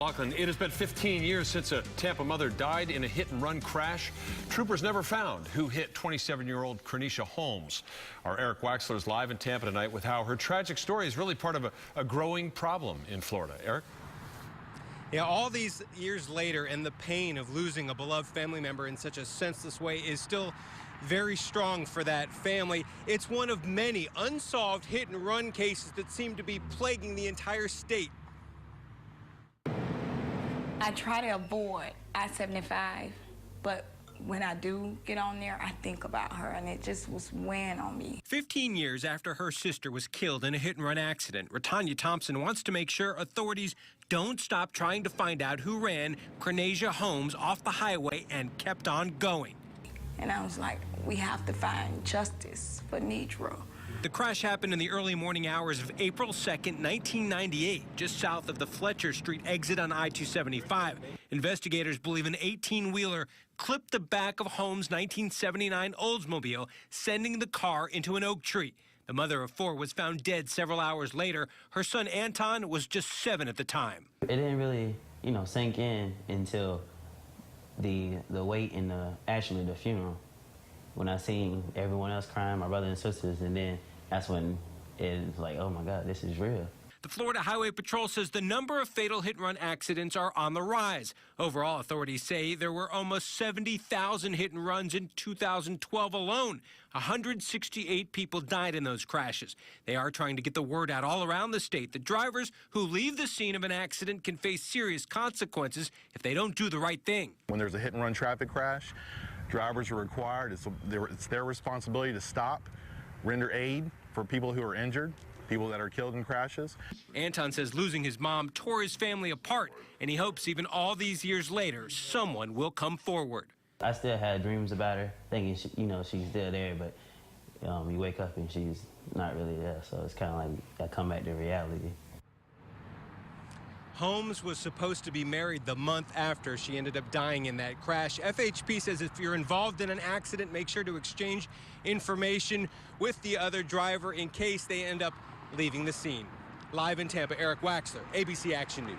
Lachlan, it has been 15 years since a Tampa mother died in a hit-and-run crash. Troopers never found who hit 27-year-old Krenisha Holmes. Our Eric Waxler is live in Tampa tonight with how her tragic story is really part of a growing problem in Florida. Eric? Yeah, all these years later, and the pain of losing a beloved family member in such a senseless way is still very strong for that family. It's one of many unsolved hit-and-run cases that seem to be plaguing the entire state. I try to avoid I-75, but when I do get on there, I think about her, and it just was weighing on me. 15 years after her sister was killed in a hit-and-run accident, Ratanya Thompson wants to make sure authorities don't stop trying to find out who ran Krenisha Holmes off the highway and kept on going. And I was like, we have to find justice for Nidra. The crash happened in the early morning hours of April 2nd, 1998, just south of the Fletcher Street exit on I-275. Investigators believe an 18-wheeler clipped the back of Holmes' 1979 Oldsmobile, sending the car into an oak tree. The mother of four was found dead several hours later. Her son Anton was just 7 at the time. It didn't really, sink in until the wait and actually the funeral. When I seen everyone else crying, my brothers and sisters, and then that's when it was like, oh my God, this is real. The Florida Highway Patrol says the number of fatal hit-and-run accidents are on the rise. Overall, authorities say there were almost 70,000 hit-and-runs in 2012 alone. 168 people died in those crashes. They are trying to get the word out all around the state that drivers who leave the scene of an accident can face serious consequences if they don't do the right thing. When there's a hit-and-run traffic crash, drivers are required, it's their responsibility to stop, render aid for people who are injured, people that are killed in crashes. Anton says losing his mom tore his family apart, and he hopes even all these years later, someone will come forward. I still had dreams about her, thinking, she's still there, but you wake up and she's not really there, so it's kind of like I come back to reality. Holmes was supposed to be married the month after she ended up dying in that crash. FHP says if you're involved in an accident, make sure to exchange information with the other driver in case they end up leaving the scene. Live in Tampa, Eric Waxler, ABC Action News.